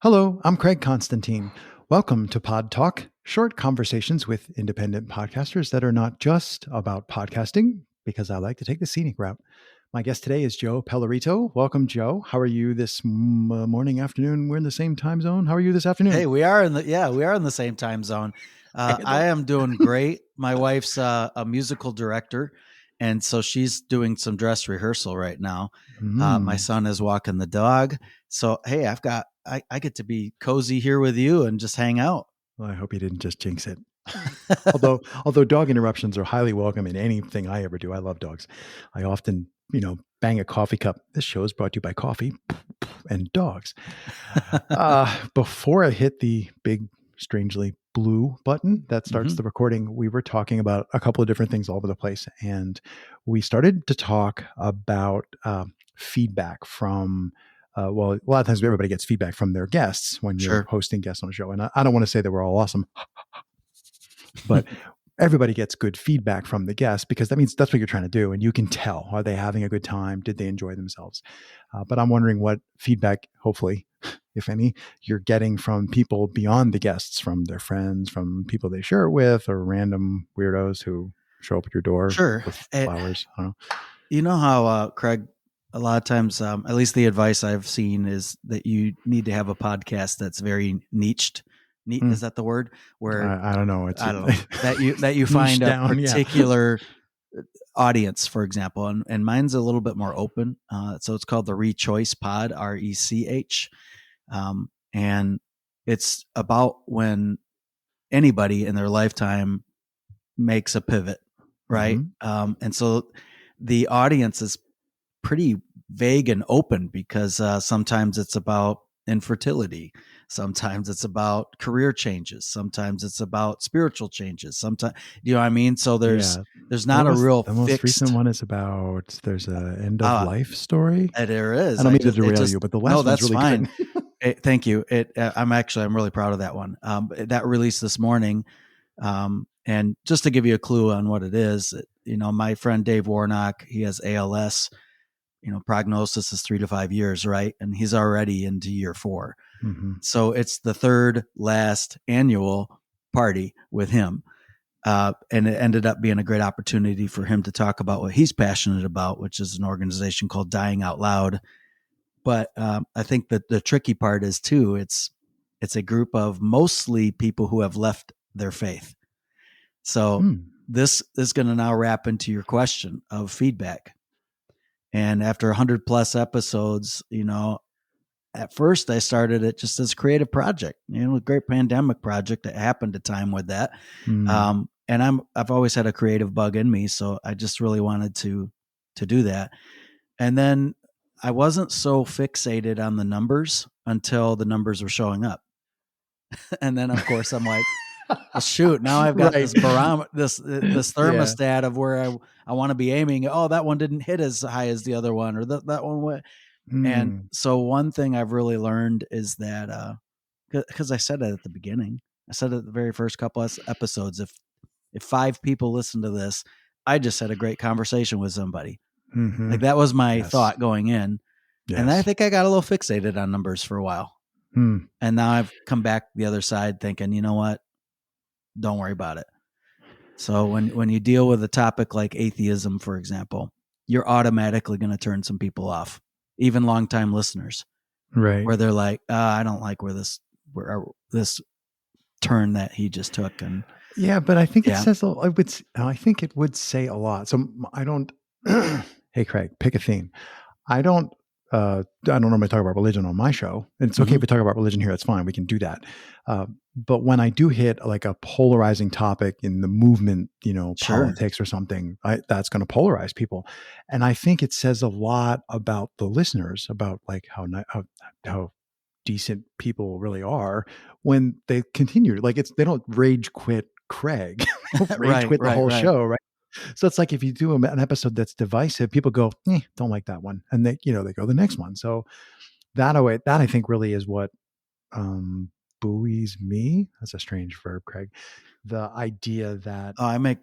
Hello, I'm Craig Constantine. Welcome to Pod Talk, short conversations with independent podcasters that are not just about podcasting, because I like to take the scenic route. My guest today is Joe Pellerito. Welcome, Joe. How are you this morning, afternoon? We're in the same time zone. How are you this afternoon? Hey, we are in the same time zone. I am doing great. My wife's a musical director, and so she's doing some dress rehearsal right now. My son is walking the dog. So, hey, I get to be cozy here with you and just hang out. Well, I hope you didn't just jinx it. although dog interruptions are highly welcome in anything I ever do. I love dogs. I often, bang a coffee cup. This show is brought to you by coffee and dogs. Before I hit the big, strangely blue button that starts the recording, we were talking about a couple of different things all over the place. And we started to talk about feedback from well, a lot of times everybody gets feedback from their guests when you're hosting guests on a show. And I don't want to say that we're all awesome, but everybody gets good feedback from the guests because that means that's what you're trying to do. And you can tell, are they having a good time? Did they enjoy themselves? But I'm wondering what feedback, hopefully, if any, you're getting from people beyond the guests, from their friends, from people they share it with, or random weirdos who show up at your door with flowers. I don't know. You know how, Craig, a lot of times, at least the advice I've seen is that you need to have a podcast that's very niched. Is that the word? Where I don't know. I don't know that you find a particular audience, for example, and mine's a little bit more open. So it's called the Rechoice Pod, RECH, and it's about when anybody in their lifetime makes a pivot, right? And so the audience is pretty vague and open because sometimes it's about infertility, sometimes it's about career changes, sometimes it's about spiritual changes, sometimes, you know what I mean? So there's not a real the most recent one is about there's a end of life story. There is. I don't mean to derail you, but the last one's really fine. good. Thank you. I'm really proud of that one. That released this morning. And just to give you a clue on what it is, my friend Dave Warnock, he has ALS. Prognosis is 3 to 5 years, right? And he's already into year 4. So it's the third last annual party with him. And it ended up being a great opportunity for him to talk about what he's passionate about, which is an organization called Dying Out Loud. But I think that the tricky part is too, it's a group of mostly people who have left their faith. So this is going to now wrap into your question of feedback. And after 100 plus episodes, at first I started it just as a creative project, a great pandemic project that happened at time with that. And I've always had a creative bug in me. So I just really wanted to do that. And then I wasn't so fixated on the numbers until the numbers were showing up. And then of course I'm like, well, shoot, now I've got this barometer, this thermostat of where I want to be aiming. Oh, that one didn't hit as high as the other one, or that one went. And so one thing I've really learned is that, because I said it at the beginning, I said it at the very first couple of episodes, if 5 people listen to this, I just had a great conversation with somebody. Like that was my thought going in. And I think I got a little fixated on numbers for a while. And now I've come back the other side thinking, you know what? Don't worry about it. So when you deal with a topic like atheism, for example, you're automatically going to turn some people off, even longtime listeners, right? Where they're like, I don't like where this turn that he just took. And but I think it says, I think it would say a lot. So I don't, hey, Craig, pick a theme. I don't normally talk about religion on my show. And it's okay if we talk about religion here. That's fine. We can do that. But when I do hit like a polarizing topic in the movement, politics or something, that's going to polarize people. And I think it says a lot about the listeners, about like how decent people really are when they continue. Like they don't rage quit Craig, rage quit the whole show, right? So it's like if you do an episode that's divisive, people go, don't like that one. And they go the next one. So that I think really is what buoys me. That's a strange verb, Craig. The idea that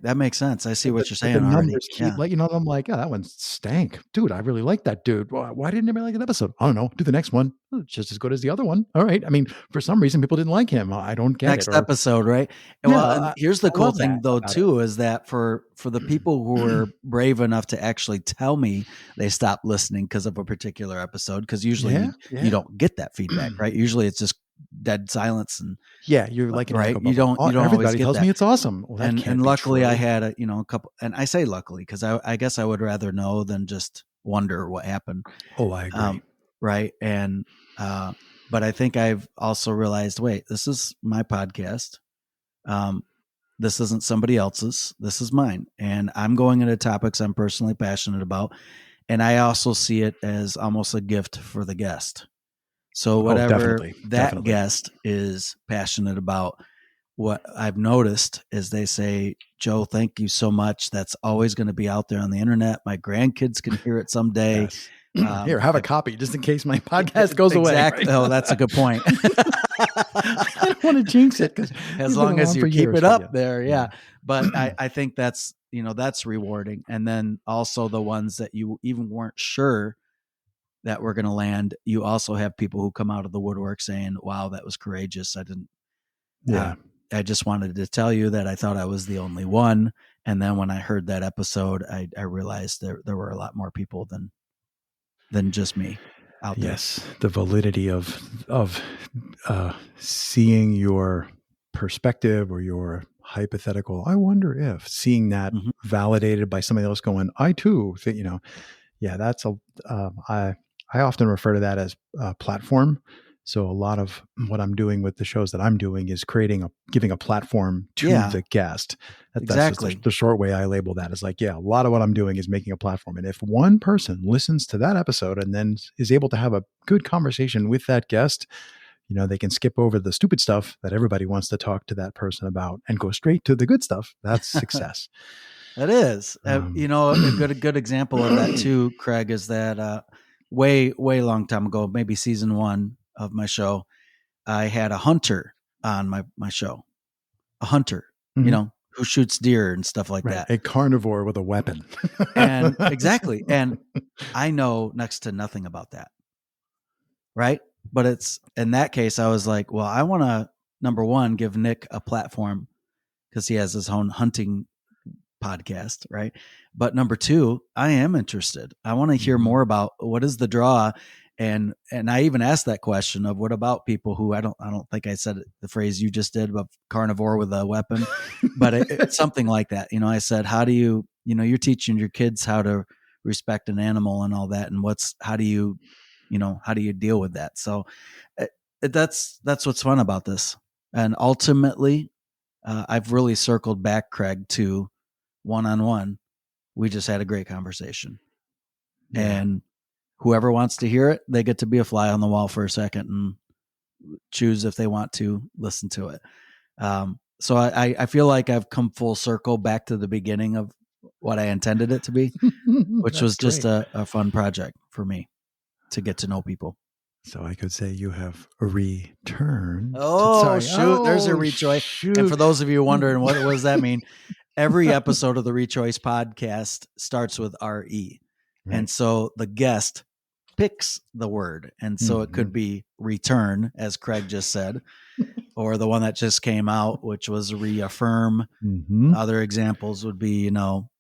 that makes sense. I see what you're the saying already. numbers keep Yeah. like, I'm like, oh, that one stank. Dude, I really like that dude. Why didn't anybody like that episode? I don't know. Do the next one. Oh, it's just as good as the other one. All right. I mean, for some reason, people didn't like him. I don't get Next it. Or episode, right? And yeah, well, and here's the I cool love thing that though about it. too, is that for the people who were brave enough to actually tell me they stopped listening because of a particular episode, because usually you don't get that feedback, right? Usually it's just dead silence, and Yeah, you're like an right, echo you bubble. don't always Everybody get tells that. me it's awesome. Well, that can't And be luckily I true. had a couple, and I say luckily because I guess I would rather know than just wonder what happened. Oh, I agree. Right. And but I think I've also realized, wait, this is my podcast. This isn't somebody else's. This is mine. And I'm going into topics I'm personally passionate about. And I also see it as almost a gift for the guest. So whatever that guest is passionate about, what I've noticed is they say, Joe, thank you so much. That's always going to be out there on the internet. My grandkids can hear it someday. Yes. Here, have a copy just in case my podcast goes away. Exactly. Right? Oh, that's a good point. I don't want to jinx it, because as long as you keep it up there. Yeah. But I think that's, that's rewarding. And then also the ones that you even weren't sure that we're going to land. You also have people who come out of the woodwork saying, wow, that was courageous. I didn't. Yeah. I just wanted to tell you that I thought I was the only one. And then when I heard that episode, I realized there were a lot more people than just me out there. Yes, the validity of seeing your perspective or your hypothetical, I wonder if, seeing that validated by somebody else going, I too think, yeah, that's I often refer to that as a platform. So a lot of what I'm doing with the shows that I'm doing is giving a platform to the guest. Exactly. That's just the short way I label that, is like, yeah, a lot of what I'm doing is making a platform. And if one person listens to that episode and then is able to have a good conversation with that guest, they can skip over the stupid stuff that everybody wants to talk to that person about and go straight to the good stuff. That's success. That is, a good example of that too, Craig, is that way long time ago, maybe season 1 of my show, I had a hunter on my show, a hunter, who shoots deer and stuff like that. A carnivore with a weapon. And exactly. And I know next to nothing about that. Right. But it's, in that case, I was like, well, I want to, number one, give Nick a platform because he has his own hunting podcast. Right. But number two, I am interested. I want to hear more about what is the draw. And I even asked that question of what about people who I don't think I said the phrase you just did about carnivore with a weapon, but it's something like that. I said, how do you, you're teaching your kids how to respect an animal and all that. And how do you deal with that? So that's what's fun about this. And ultimately, I've really circled back, Craig, to one-on-one. We just had a great conversation. Yeah. And whoever wants to hear it, they get to be a fly on the wall for a second and choose if they want to listen to it. So I feel like I've come full circle back to the beginning of what I intended it to be, which was just a fun project for me to get to know people. So I could say you have returned. Shoot. There's a rechoice. Shoot. And for those of you wondering, what does that mean? Every episode of the Rechoice podcast starts with RE. Right. And so the guest picks the word. And so it could be return, as Craig just said, or the one that just came out, which was reaffirm. Other examples would be,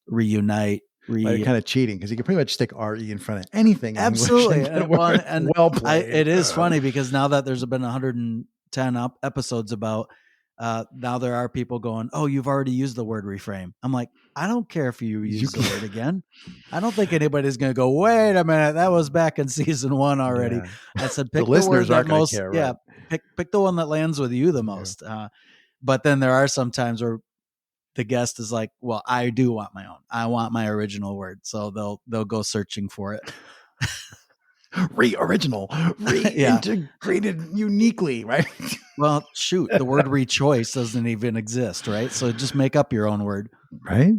reunite. Kind of cheating because you can pretty much stick RE in front of anything. Absolutely. And well played. It is funny because now that there's been 110 episodes about, now there are people going, oh, you've already used the word reframe. I'm like, I don't care if you use the word again. I don't think anybody's going to go, wait a minute, that was back in season 1 already. Yeah. I said, pick the listeners word that most, care, right? Pick the one that lands with you the most. But then there are some times where the guest is like, well, I do want my own. I want my original word. So they'll go searching for it. Reintegrated uniquely, right? Well, shoot, the word rechoice doesn't even exist, right? So just make up your own word. Right.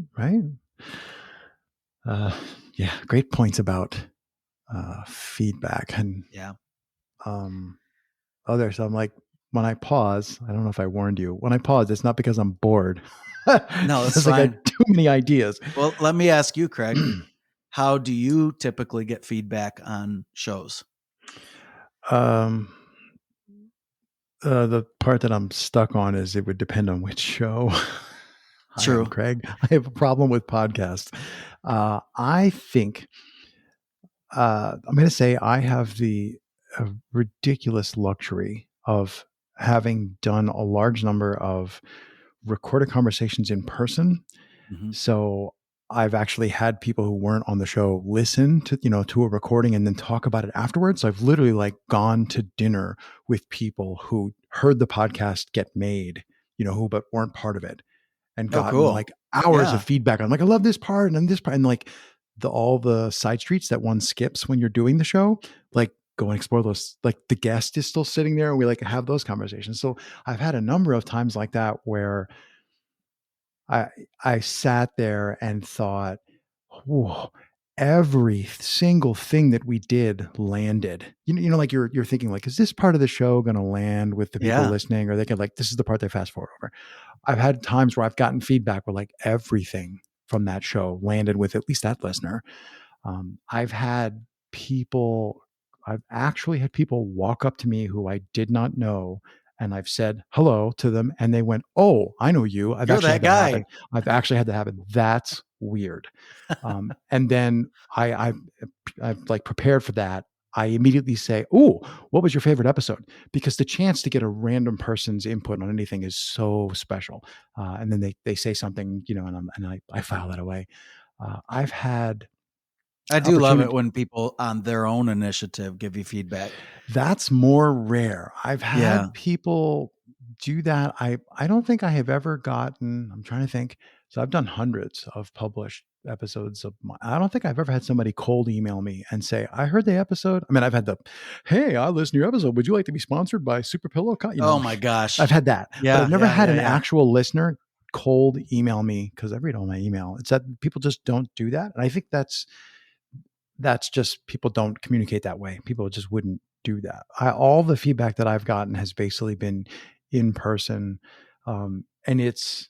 Yeah, great points about feedback and yeah. Others. I'm like, when I pause, I don't know if I warned you. When I pause, it's not because I'm bored. No, It's that's because I fine. got too many ideas. Well, let me ask you, Craig, how do you typically get feedback on shows? um, the part that I'm stuck on is it would depend on which show. Hi, I'm True. Craig. I have a problem with podcasts. I think I'm going to say I have the ridiculous luxury of having done a large number of recorded conversations in person. Hmm. So I've actually had people who weren't on the show listen to, to a recording and then talk about it afterwards. So I've literally like gone to dinner with people who heard the podcast get made, who but weren't part of it, and Oh, gotten cool. like hours of Yeah. feedback. I'm like, I love this part and then this part, and like all the side streets that one skips when you're doing the show, like go and explore those. Like the guest is still sitting there and we like have those conversations. So I've had a number of times like that where I I sat there and thought, whoa, every single thing that we did landed. Like you're thinking like, is this part of the show going to land with the people Yeah. listening, or they can like, this is the part they fast forward over. I've had times where I've gotten feedback where like everything from that show landed with at least that listener. I've had people, I've actually had people walk up to me who I did not know, and I've said hello to them, and they went, "Oh, I know you." I've You're actually that had that guy. happen. I've actually had that happen. That's weird. And then I've like prepared for that. I immediately say, "Oh, what was your favorite episode?" Because the chance to get a random person's input on anything is so special. And then they say something, and I file that away. I've had I do love it opportunity. when people on their own initiative give you feedback. That's more rare. I've Yeah. had people do that. I don't think I have ever gotten, I'm trying to think. So I've done hundreds of published episodes of my, I don't think I've ever had somebody cold email me and say, I heard the episode. I mean, I've had the, hey, I listened to your episode. Would you like to be sponsored by Super Pillow? Oh my I've gosh. had that, but I've Yeah. never Yeah. had Yeah. an Yeah. actual listener cold email me because I read all my email. It's that people just don't do that. And I think that's just people don't communicate that way. People just wouldn't do that. All the feedback that I've gotten has basically been in person, and it's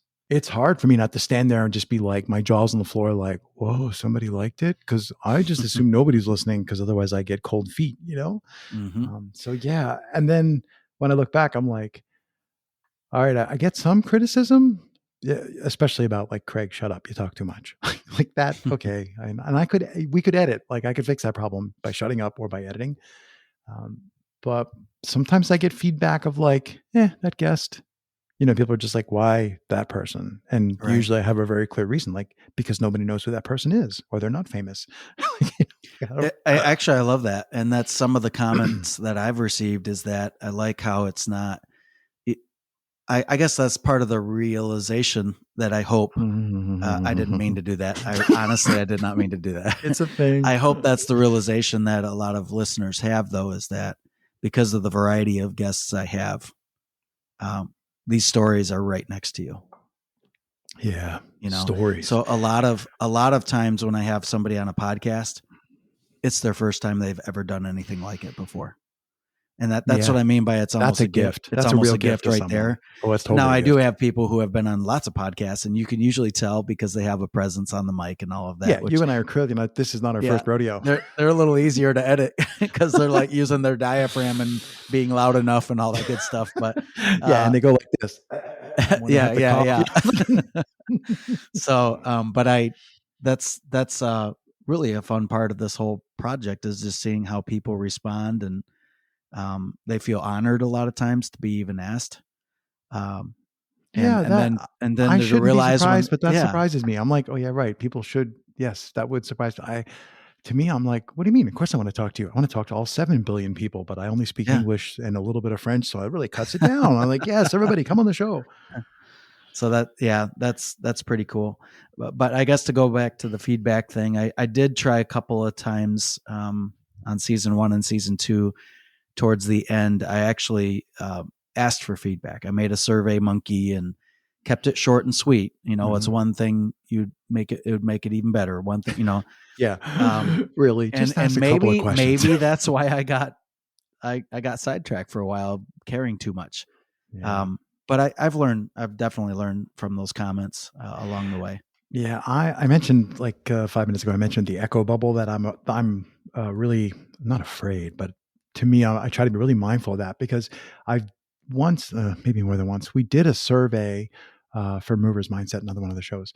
hard for me not to stand there and just be like my jaws on the floor, like, "Whoa, somebody liked it," because I just assume nobody's listening because otherwise I get cold feet. Hmm. So yeah, and then when I look back, I'm like, all right, I get some criticism, yeah, especially about like, Craig, shut up, you talk too much, like that. Okay, and we could edit, like I could fix that problem by shutting up or by editing. Um, but sometimes I get feedback of like, that guest. People are just like, why that person? And Right. usually I have a very clear reason, like because nobody knows who that person is, or they're not famous. Actually, I love that. And that's some of the comments that I've received is that I like how it's not, it, I guess that's part of the realization that I hope, I didn't mean to do that. I did not mean to do that. It's a thing. I hope that's the realization that a lot of listeners have, though, is that because of the variety of guests I have, these stories are right next to you. Yeah, stories. So a lot of times when I have somebody on a podcast, it's their first time they've ever done anything like it before. And that's what I mean by it's almost that's a gift. It's That's almost a real a gift to right someone. there. Oh, it's totally Now a I gift. do have people who have been on lots of podcasts, and you can usually tell because they have a presence on the mic and all of that. Yeah, you and I are clearly not. This is not our first rodeo. They're a little easier to edit because they're like using their diaphragm and being loud enough and all that good stuff. But yeah, and they go like this. yeah. So, but that's really a fun part of this whole project is just seeing how people respond, and they feel honored a lot of times to be even asked. Yeah, And then I to shouldn't be realize when, surprised, but that surprises me. I'm like, oh yeah, right. People should. Yes, that would surprise me. To me, I'm like, what do you mean? Of course, I want to talk to you. I want to talk to all 7 billion people, but I only speak yeah. English and a little bit of French, so it really cuts it down. I'm like, yes, everybody, come on the show. So that's pretty cool. But I guess to go back to the feedback thing, I did try a couple of times on season 1 and season 2. Towards the end, I actually asked for feedback. I made a survey monkey and kept it short and sweet. It's one thing it would make it even better. One thing, Yeah, really, just ask and a couple of questions. maybe that's why I got I got sidetracked for a while, caring too much. Yeah. But I've definitely learned from those comments along the way. Yeah, I mentioned like 5 minutes ago. I mentioned the echo bubble that I'm really not afraid, but to me, I try to be really mindful of that because I've once, maybe more than once, we did a survey for Movers Mindset, another one of the shows,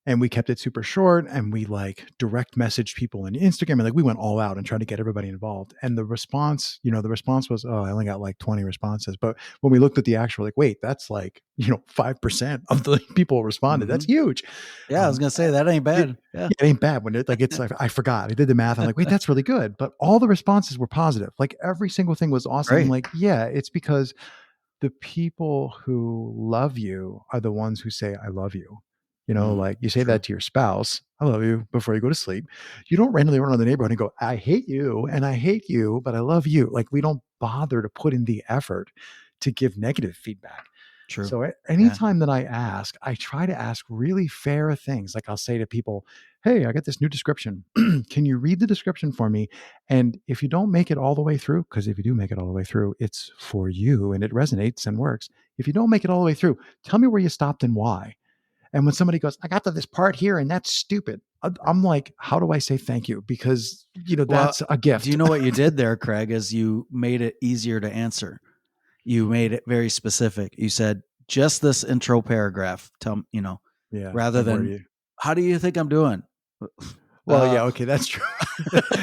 and we kept it super short and we like direct messaged people on Instagram and like we went all out and tried to get everybody involved. And the response was, oh, I only got like 20 responses. But when we looked at the actual, like, wait, that's like, 5% of the people responded. That's huge. Yeah, I was gonna say that ain't bad. It ain't bad when I forgot. I did the math. I'm like, wait, that's really good. But all the responses were positive. Like every single thing was awesome. Great. I'm like, yeah, it's because the people who love you are the ones who say, I love you. Like you say that to your spouse, I love you, before you go to sleep. You don't randomly run around the neighborhood and go, I hate you and I hate you, but I love you. Like we don't bother to put in the effort to give negative feedback. True. So anytime that I ask, I try to ask really fair things. Like I'll say to people, hey, I got this new description. Can you read the description for me? And if you don't make it all the way through, because if you do make it all the way through, it's for you and it resonates and works. If you don't make it all the way through, tell me where you stopped and why. And when somebody goes, I got to this part here and that's stupid, I'm like, how do I say thank you? Because, that's a gift. Do you know what you did there, Craig, is you made it easier to answer. You made it very specific. You said just this intro paragraph, rather than how do you think I'm doing? Well, yeah, okay, that's true.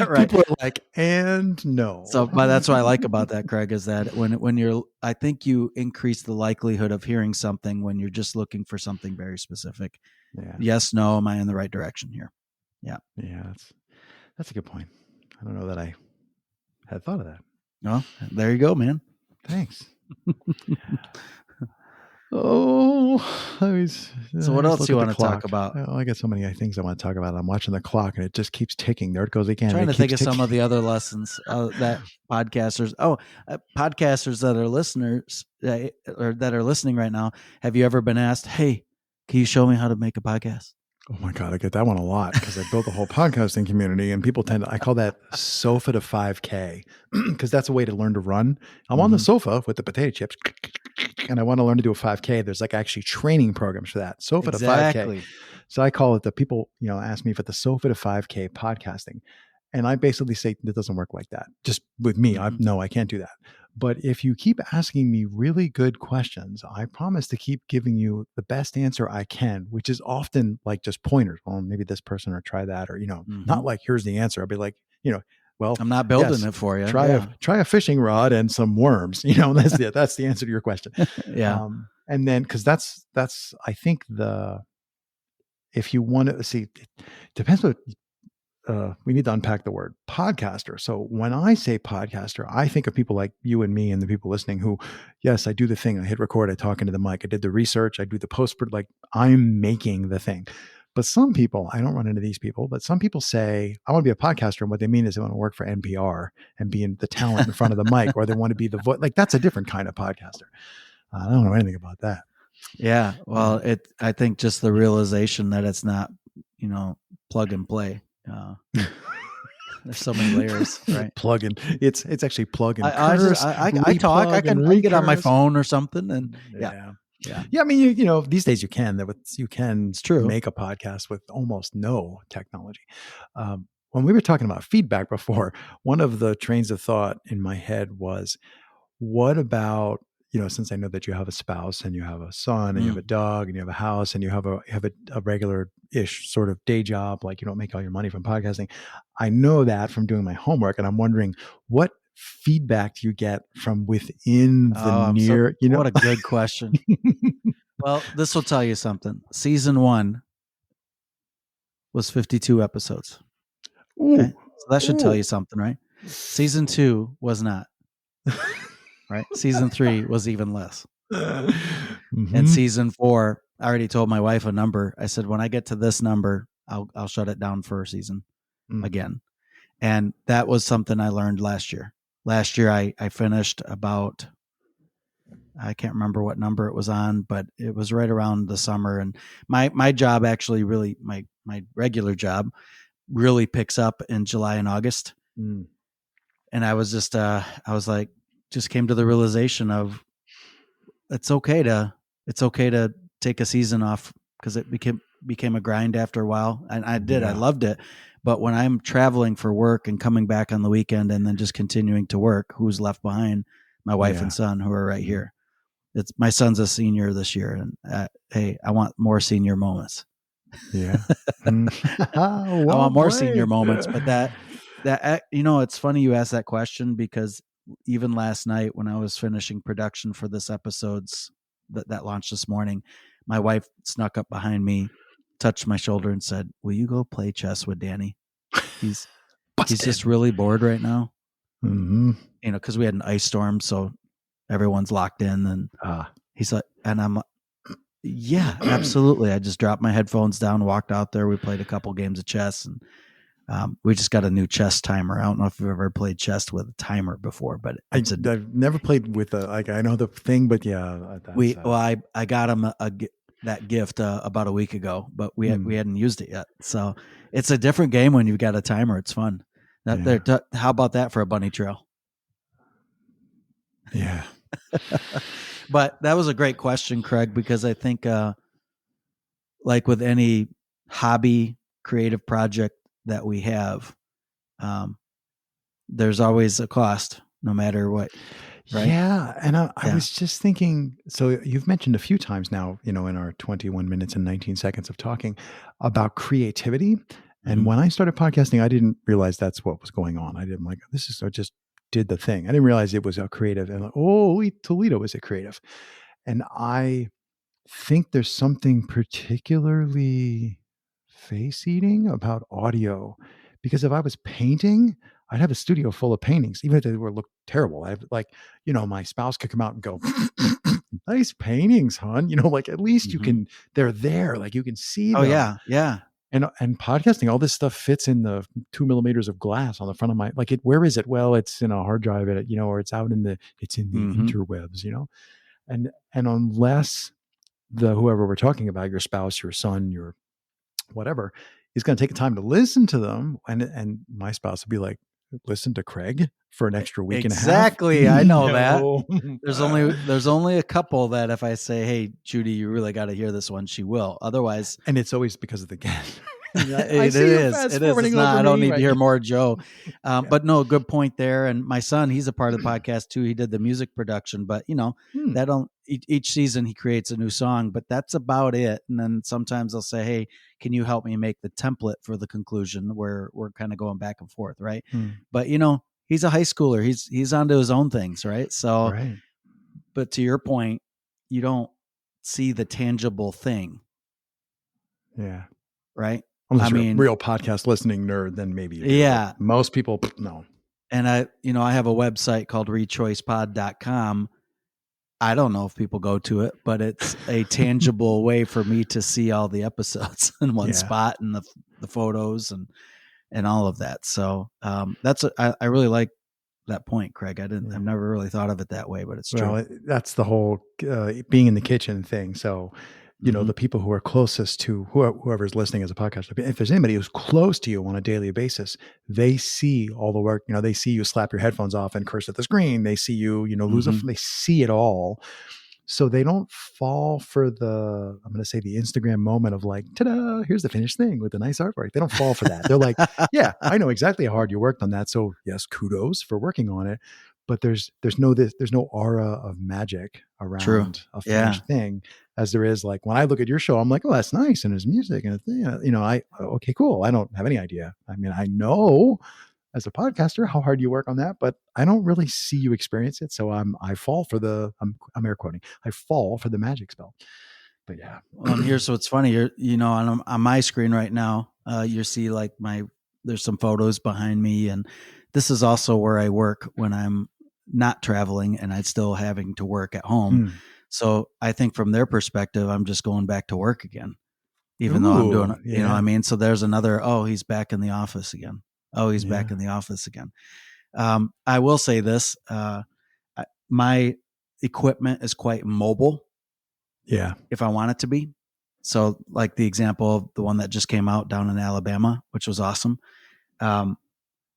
Right. People are like, and no. So, but that's what I like about that, Craig, is that I think you increase the likelihood of hearing something when you're just looking for something very specific. Yeah. Yes, no, am I in the right direction here? Yeah. Yeah, that's a good point. I don't know that I had thought of that. Well, there you go, man. Thanks. So what else do you want to talk about? Oh, I got so many things I want to talk about. I'm watching the clock and it just keeps ticking. There it goes again. I'm trying to think of some of the other lessons that podcasters that are listeners or that are listening right now. Have you ever been asked, hey, can you show me how to make a podcast? Oh my God, I get that one a lot because I built a whole podcasting community and people I call that sofa to 5K because that's a way to learn to run. I'm on the sofa with the potato chips and I want to learn to do a 5K. There's like actually training programs for that. Sofa to 5K. So I call it the people, ask me for the sofa to 5K podcasting. And I basically say that doesn't work like that. Just with me, I can't do that. But if you keep asking me really good questions, I promise to keep giving you the best answer I can, which is often like just pointers. Well, maybe this person or try that, or, not like, here's the answer. I'll be like, well, I'm not building it for you. Try a fishing rod and some worms, that's the answer to your question. Yeah. And then, cause that's, I think if you want to see, it depends what, we need to unpack the word podcaster. So when I say podcaster, I think of people like you and me and the people listening who, yes, I do the thing. I hit record, I talk into the mic, I did the research, I do the post, like I'm making the thing. But some people, I don't run into these people, but some people say, I want to be a podcaster. And what they mean is they want to work for NPR and be the talent in front of the mic, or they want to be the voice. Like that's a different kind of podcaster. I don't know anything about that. Yeah. Well, I think just the realization that it's not, plug and play. There's so many layers, right? Plug in. It's actually plug and I talk. I can get on my phone or something, and yeah. I mean, these days you can. It's true. Make a podcast with almost no technology. When we were talking about feedback before, one of the trains of thought in my head was, what about, since I know that you have a spouse and you have a son and you have a dog and you have a house and you have a regular-ish sort of day job, like you don't make all your money from podcasting. I know that from doing my homework, and I'm wondering what feedback do you get from within the What a good question. Well, this will tell you something. Season 1 was 52 episodes. Okay? So that should tell you something, right? Season 2 was not. Right? Season 3 was even less. And season 4, I already told my wife a number. I said, when I get to this number, I'll shut it down for a season again. And that was something I learned last year. Last year, I finished about, I can't remember what number it was on, but it was right around the summer. And my job actually really, my regular job really picks up in July and August. And I was just, I was like, just came to the realization of it's okay to take a season off, because it became a grind after a while. And I Yeah. loved it. But when I'm traveling for work and coming back on the weekend and then just continuing to work, who's left behind? My wife and son, who are right here. It's my son's a senior this year, and hey, I want more senior moments. Yeah. I Well want more senior played. moments, but that it's funny you asked that question, because even last night when I was finishing production for this episode's that launched this morning, my wife snuck up behind me, touched my shoulder, and said, "Will you go play chess with Danny? He's just really bored right now." Mm-hmm. Because we had an ice storm, so everyone's locked in, and he's like, and I'm like, yeah, absolutely. I just dropped my headphones down, walked out there. We played a couple games of chess, and we just got a new chess timer. I don't know if you've ever played chess with a timer before, but I've never played with I know the thing, but yeah, I got him that gift about a week ago, but we hadn't used it yet. So it's a different game when you've got a timer. It's fun. How about that for a bunny trail? Yeah. But that was a great question, Craig, because I think like with any hobby, creative project that we have, there's always a cost, no matter what. Right? Yeah. And I was just thinking, so you've mentioned a few times now, in our 21 minutes and 19 seconds of talking about creativity. And when I started podcasting, I didn't realize that's what was going on. I just did the thing. I didn't realize it was a creative, and Toledo is a creative. And I think there's something particularly face eating about audio, because if I was painting, I'd have a studio full of paintings, even if they look terrible. I have my spouse could come out and go, nice paintings, hon. At least they're there. Like you can see them. Oh yeah. Yeah. And podcasting, all this stuff fits in the 2 millimeters of glass on the front of my, where is it? Well, it's in a hard drive, or it's out in the interwebs, and unless whoever we're talking about, your spouse, your son, your whatever, is going to take the time to listen to them. And my spouse would be like, listen to Craig for an extra week and a half. Exactly. I know that. There's only a couple that if I say, hey, Judy, you really got to hear this one, she will. Otherwise. And it's always because of the guest. It is. I don't need to hear more Joe. But no, good point there. And my son, he's a part of the podcast too. He did the music production, but each season he creates a new song, but that's about it. And then sometimes I'll say, hey, can you help me make the template for the conclusion, where we're kind of going back and forth. Right. But he's a high schooler. He's onto his own things. Right. So, but to your point, you don't see the tangible thing. Yeah. Right. Unless you're a real podcast listening nerd, then maybe. Yeah. Most people, no. And I have a website called rechoicepod.com. I don't know if people go to it, but it's a tangible way for me to see all the episodes in one spot, and the photos and all of that. So I really like that point, Craig. I've never really thought of it that way, but it's true. Well, that's the whole being in the kitchen thing. So, the people who are closest to whoever's listening as a podcaster, if there's anybody who's close to you on a daily basis, they see all the work. They see you slap your headphones off and curse at the screen. They see you, they see it all. So they don't fall for I'm going to say the Instagram moment of like, ta-da, here's the finished thing with the nice artwork. They don't fall for that. They're like, yeah, I know exactly how hard you worked on that. So yes, kudos for working on it. But there's no aura of magic around a finished thing, as there is like when I look at your show, I'm like, oh, that's nice, and there's music and okay, cool. I don't have any idea. I mean, I know as a podcaster how hard you work on that, but I don't really see you experience it. So I fall for I'm air quoting. I fall for the magic spell. But yeah. Well, here's what's funny. You're on my screen right now. You see like there's some photos behind me, and this is also where I work when I'm not traveling and I'm still having to work at home. So I think from their perspective, I'm just going back to work again, even though I'm doing, you know what I mean? So there's another, he's back in the office again. Oh, he's back in the office again. I will say this, my equipment is quite mobile. Yeah. If I want it to be. So like the example of the one that just came out down in Alabama, which was awesome.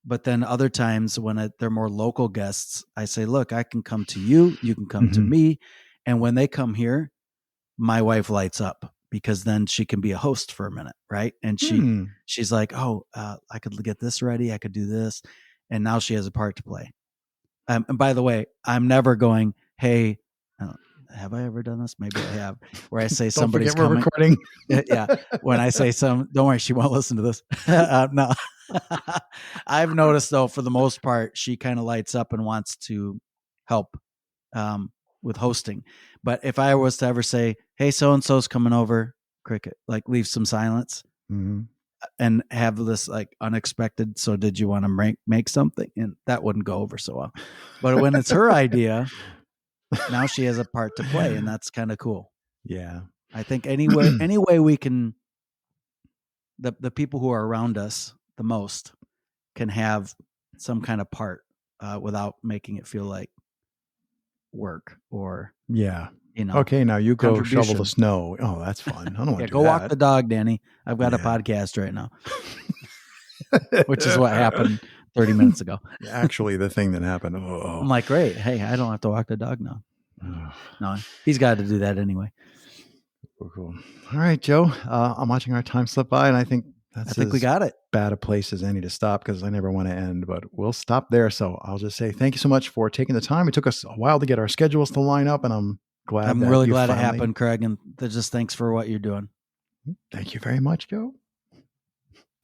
But then other times when they're more local guests, I say, look, I can come to you. You can come to me. And when they come here, my wife lights up because then she can be a host for a minute. Right. And she's like, oh, I could get this ready. I could do this. And now she has a part to play. And by the way, I'm never going, hey, have I ever done this? Maybe I have, where I say somebody's coming. We're recording. Yeah. When I say don't worry, she won't listen to this. No. I've noticed though, for the most part, she kind of lights up and wants to help with hosting. But if I was to ever say, hey, so-and-so's coming over, cricket, like leave some silence and have this like unexpected. So did you want to make something? And that wouldn't go over so well. But when it's her idea, now she has a part to play, and that's kind of cool. Yeah. I think any way we can, the people who are around us the most can have some kind of part without making it feel like work or, okay, now you go shovel the snow. Oh, that's fun. I don't want to do go walk the dog, Danny. I've got a podcast right now, which is what happened 30 minutes ago. Actually, the thing that happened. Oh. I'm like, great. Hey, I don't have to walk the dog now. No, he's got to do that anyway. Cool. All right, Joe. I'm watching our time slip by, and I think we got it. Bad a place as any to stop, because I never want to end, but we'll stop there. So I'll just say thank you so much for taking the time. It took us a while to get our schedules to line up, and I'm really glad it happened, Craig. And just thanks for what you're doing. Thank you very much, Joe.